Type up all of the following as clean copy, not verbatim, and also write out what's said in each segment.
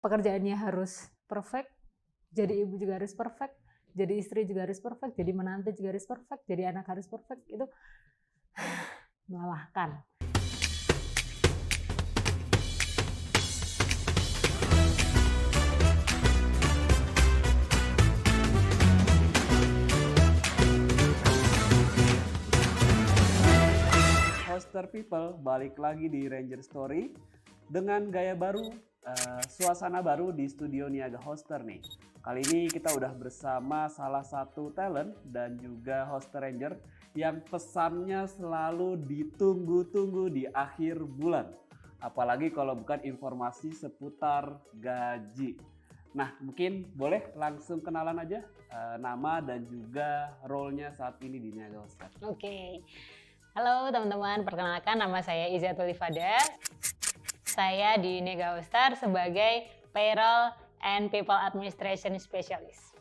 pekerjaannya harus perfect, jadi ibu juga harus perfect, jadi istri juga harus perfect, jadi menantu juga harus perfect, jadi anak harus perfect, itu melelahkan. Hoster People balik lagi di Ranger Story dengan gaya baru, suasana baru di studio Niaga Hoster nih. Kali ini kita udah bersama salah satu talent dan juga hoster Ranger yang pesannya selalu ditunggu-tunggu di akhir bulan. Apalagi kalau bukan informasi seputar gaji. Nah, mungkin boleh langsung kenalan aja nama dan juga role-nya saat ini di Niaga Hoster. Oke. Halo teman-teman, perkenalkan nama saya Izatul Ifada. Saya di Niaga Hoster sebagai Payroll and People Administration Specialist.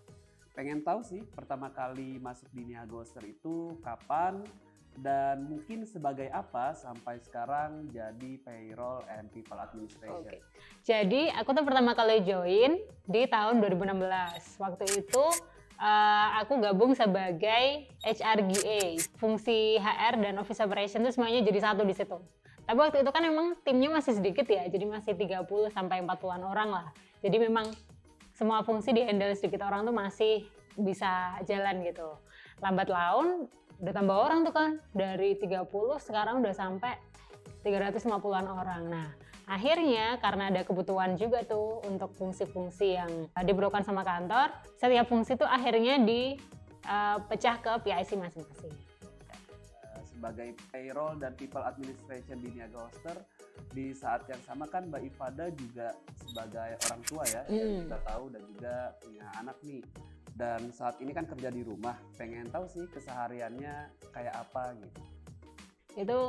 Pengen tahu sih pertama kali masuk di Niaga Hoster itu kapan dan mungkin sebagai apa sampai sekarang jadi Payroll and People Administration. Oke. Jadi aku tuh pertama kali join di tahun 2016. Waktu itu aku gabung sebagai HRGA, fungsi HR dan Office Operation itu semuanya jadi satu di situ. Tapi waktu itu kan memang timnya masih sedikit ya, jadi masih 30 sampai 40-an orang lah. Jadi memang semua fungsi di-handle sedikit orang tuh masih bisa jalan gitu. Lambat laun udah tambah orang tuh kan, dari 30 sekarang udah sampai 350-an orang. Nah, akhirnya karena ada kebutuhan juga tuh untuk fungsi-fungsi yang diperlukan sama kantor, setiap fungsi tuh akhirnya dipecah ke PIC masing-masing. Sebagai Payroll dan People Administration di Niaga Hoster, di saat yang sama kan Mbak Ifada juga sebagai orang tua ya, yang kita tahu dan juga punya anak nih. Dan saat ini kan kerja di rumah, pengen tahu sih kesehariannya kayak apa gitu. Itu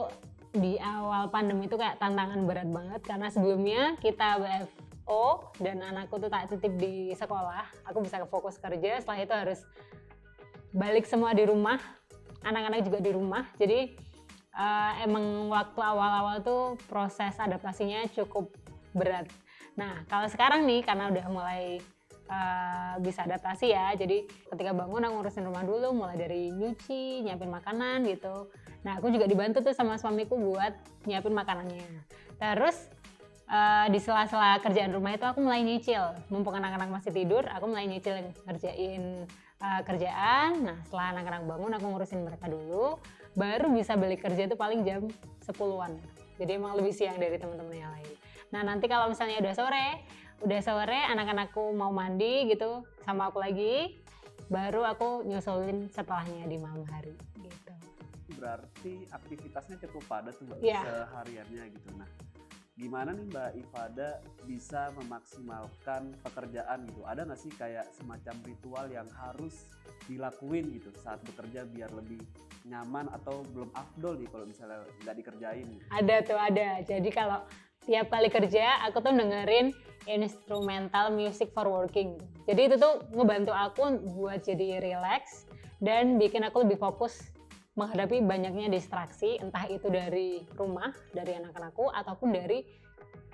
di awal pandemi itu kayak tantangan berat banget karena sebelumnya kita WFO dan anakku tuh tak titip di sekolah, aku bisa fokus kerja, setelah itu harus balik semua di rumah, anak-anak juga di rumah, jadi emang waktu awal-awal tuh proses adaptasinya cukup berat. Nah kalau sekarang nih karena udah mulai bisa adaptasi ya, jadi ketika bangun aku ngurusin rumah dulu, mulai dari nyuci, nyiapin makanan gitu. Nah aku juga dibantu tuh sama suamiku buat nyiapin makanannya. Terus di sela-sela kerjaan rumah itu aku mulai nyicil, mumpung anak-anak masih tidur, aku mulai nyicil ngerjain kerjaan. Nah setelah anak-anak bangun aku ngurusin mereka dulu, baru bisa balik kerja itu paling jam 10-an. Jadi emang lebih siang dari teman-teman yang lain. Nah nanti kalau misalnya udah sore anak-anakku mau mandi gitu sama aku lagi, baru aku nyusulin setelahnya di malam hari gitu. Berarti aktivitasnya cukup padat tuh Mbak, Yeah. sehariannya gitu. Nah, gimana nih Mbak Ifada bisa memaksimalkan pekerjaan gitu? Ada nggak sih kayak semacam ritual yang harus dilakuin gitu saat bekerja biar lebih nyaman atau belum afdol nih kalau misalnya nggak dikerjain? Ada. Jadi kalau tiap kali kerja aku tuh dengerin instrumental music for working. Jadi itu tuh ngebantu aku buat jadi relax dan bikin aku lebih fokus menghadapi banyaknya distraksi, entah itu dari rumah, dari anak-anakku ataupun dari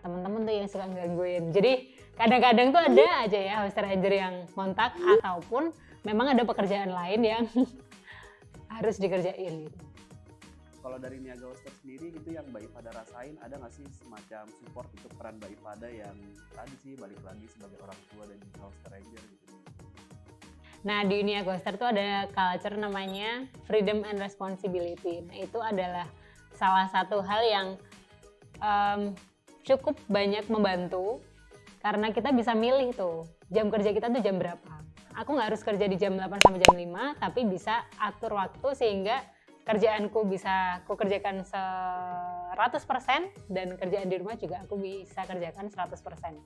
teman-teman tuh yang suka gangguin. Jadi kadang-kadang tuh ada aja ya host ranger yang kontak ataupun memang ada pekerjaan lain yang harus dikerjain gitu. Kalau dari Niaga Hoster sendiri gitu yang Mbak Ifada rasain, ada nggak sih semacam support untuk peran Mbak Ifada yang tadi sih balik lagi sebagai orang tua dan juga hoster ranger gitu? Nah di Niaga Hoster tuh ada culture namanya freedom and responsibility. Nah itu adalah salah satu hal yang cukup banyak membantu karena kita bisa milih tuh jam kerja kita tuh jam berapa. Aku nggak harus kerja di jam 8 sampai jam 5, tapi bisa atur waktu sehingga kerjaanku bisa aku kerjakan 100% dan kerjaan di rumah juga aku bisa kerjakan 100%.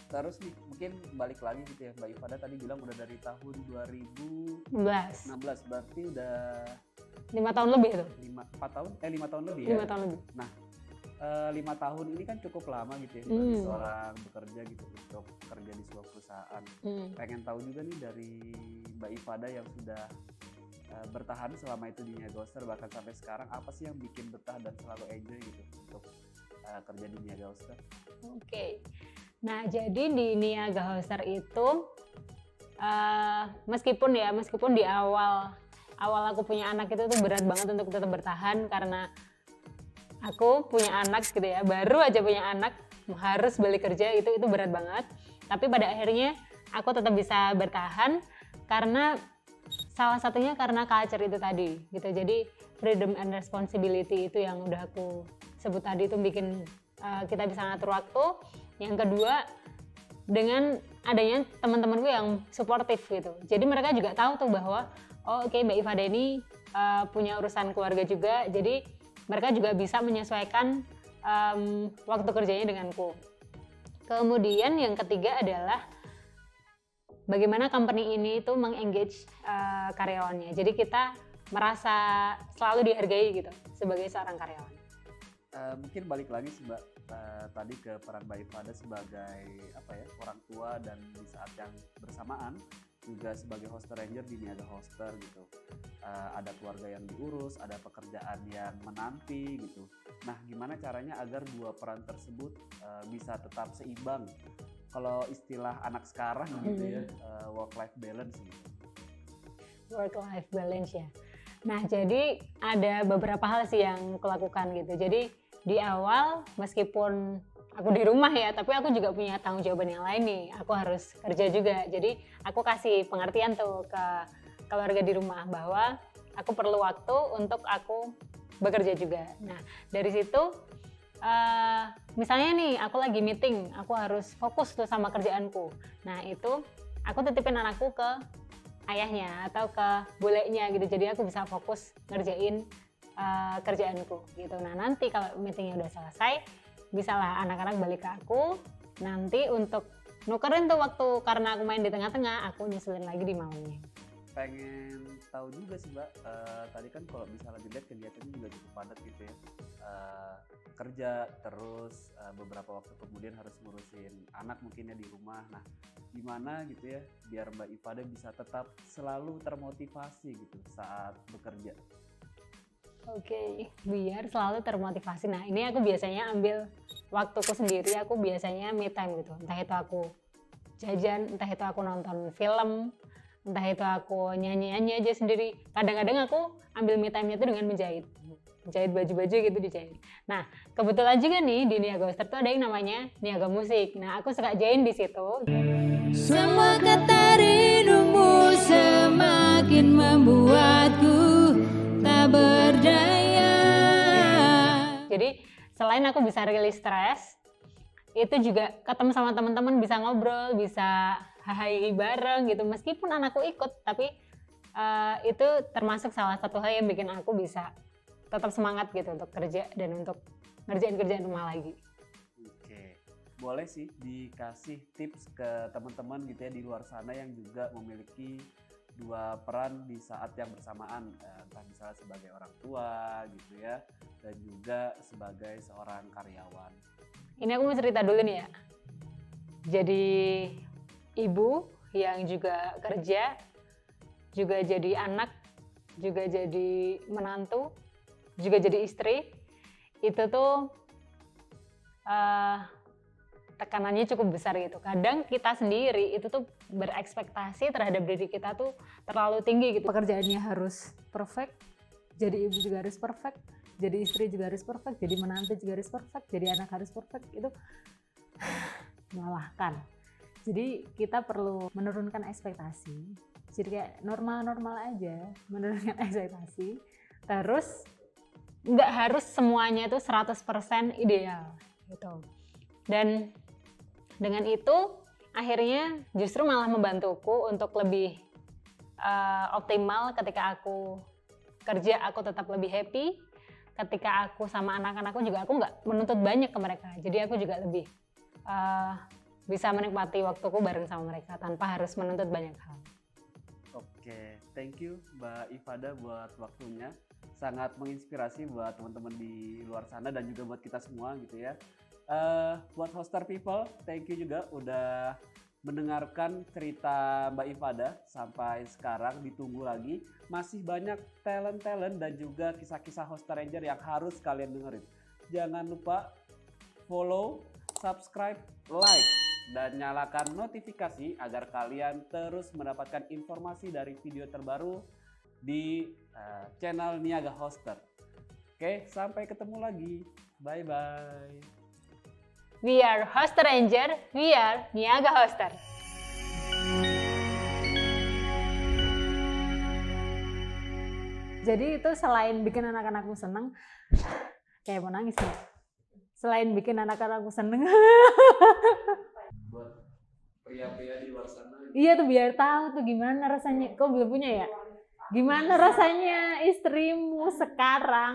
Terus nih, mungkin balik lagi gitu ya, Mbak Ifada tadi bilang udah dari tahun 2016, 16. berarti udah 5 tahun lebih tuh. 5 tahun lebih 5 ya? tahun lebih. Nah, 5 tahun ini kan cukup lama gitu ya, bagi seorang bekerja gitu untuk kerja di sebuah perusahaan. Pengen tahu juga nih dari Mbak Ifada yang sudah bertahan selama itu di Niaga Hoster bahkan sampai sekarang, apa sih yang bikin betah dan selalu enjoy gitu untuk kerja di Niaga Hoster? Oke. Nah, jadi di Niaga Hoster itu meskipun di awal aku punya anak itu tuh berat banget untuk tetap bertahan, karena aku punya anak gitu ya, baru aja punya anak, harus balik kerja, itu berat banget. Tapi pada akhirnya aku tetap bisa bertahan karena salah satunya karena culture itu tadi gitu. Jadi freedom and responsibility itu yang udah aku sebut tadi, itu bikin kita bisa ngatur waktu. Yang kedua, dengan adanya teman-temanku yang suportif gitu. Jadi mereka juga tahu tuh bahwa oke, Mbak Ifada ini punya urusan keluarga juga. Jadi mereka juga bisa menyesuaikan waktu kerjanya denganku. Kemudian yang ketiga adalah bagaimana company ini itu mengengage karyawannya. Jadi kita merasa selalu dihargai gitu sebagai seorang karyawan. Mungkin balik lagi sih Mbak, tadi ke peran Mbak Ifada sebagai orang tua, dan di saat yang bersamaan juga sebagai hoster ranger di Niaga Hoster gitu. Ada keluarga yang diurus, ada pekerjaan yang menanti gitu. Nah, gimana caranya agar dua peran tersebut bisa tetap seimbang? Kalau istilah anak sekarang gitu ya, work-life balance gitu. Work-life balance ya. Nah, jadi ada beberapa hal sih yang kulakukan gitu. Jadi di awal meskipun aku di rumah ya, tapi aku juga punya tanggung jawab yang lain nih. Aku harus kerja juga. Jadi aku kasih pengertian tuh ke keluarga di rumah bahwa aku perlu waktu untuk aku bekerja juga. Nah, dari situ misalnya nih aku lagi meeting, aku harus fokus tuh sama kerjaanku. Nah, itu aku titipin anakku ke ayahnya atau ke bulenya gitu. Jadi aku bisa fokus ngerjain kerjaanku gitu. Nah, nanti kalau meetingnya udah selesai, bisalah anak-anak balik ke aku. Nanti untuk nukerin tuh waktu, karena aku main di tengah-tengah, aku nyusulin lagi di malamnya. Pengen tahu juga sih Mbak, tadi kan kalau misalnya dilihat kegiatannya juga cukup padat gitu ya. Kerja terus beberapa waktu kemudian harus ngurusin anak mungkinnya di rumah. Nah, gimana gitu ya biar Mbak Ifada bisa tetap selalu termotivasi gitu saat bekerja? Oke, biar selalu termotivasi. Nah, ini aku biasanya ambil waktuku sendiri, aku biasanya me time gitu. Entah itu aku jajan, entah itu aku nonton film, entah itu aku nyanyi-nyanyi aja sendiri. Kadang-kadang aku ambil me time-nya itu dengan menjahit baju-baju gitu, dijahit. Nah, kebetulan juga nih di Niaga Hoster tuh ada yang namanya Niaga Musik. Nah, aku suka join di situ. Semua kata rindumu semakin membuatku tak berdaya. Jadi selain aku bisa rilis stres, itu juga ketemu sama teman-teman, bisa ngobrol, bisa hahaha bareng gitu. Meskipun anakku ikut, tapi itu termasuk salah satu hal yang bikin aku bisa tetap semangat gitu untuk kerja dan untuk ngerjain kerjaan rumah lagi. Oke, boleh sih dikasih tips ke teman-teman gitu ya di luar sana yang juga memiliki dua peran di saat yang bersamaan, entah misalnya sebagai orang tua gitu ya, dan juga sebagai seorang karyawan. Ini aku mau cerita dulu nih ya. Jadi ibu yang juga kerja, juga jadi anak, juga jadi menantu, juga jadi istri, itu tuh tekanannya cukup besar gitu. Kadang kita sendiri itu tuh berekspektasi terhadap diri kita tuh terlalu tinggi gitu. Pekerjaannya harus perfect, jadi ibu juga harus perfect, jadi istri juga harus perfect, jadi menantu juga harus perfect, jadi anak harus perfect, itu melelahkan. Jadi kita perlu menurunkan ekspektasi, jadi kayak normal-normal aja, menurunkan ekspektasi. Terus nggak harus semuanya itu 100% ideal gitu. Dan dengan itu akhirnya justru malah membantuku untuk lebih optimal. Ketika aku kerja, aku tetap lebih happy. Ketika aku sama anak-anakku juga, aku nggak menuntut banyak ke mereka. Jadi aku juga lebih bisa menikmati waktuku bareng sama mereka tanpa harus menuntut banyak hal. Oke, thank you Mbak Ifada buat waktunya. Sangat menginspirasi buat teman-teman di luar sana dan juga buat kita semua gitu ya. Buat Hoster People, thank you juga udah mendengarkan cerita Mbak Ifada sampai sekarang. Ditunggu lagi, masih banyak talent-talent dan juga kisah-kisah Hoster Ranger yang harus kalian dengerin. Jangan lupa follow, subscribe, like dan nyalakan notifikasi agar kalian terus mendapatkan informasi dari video terbaru di channel Niaga Hoster. Oke, sampai ketemu lagi. Bye-bye. We are Hoster Ranger, we are Niaga Hoster. Jadi itu selain bikin anak-anakku seneng, kayak mau nangis nih. Selain bikin anak-anakku seneng, Buat pria-pria di luar sana. iya tuh biar tahu tuh gimana rasanya. Kau belum punya ya? Gimana rasanya istrimu sekarang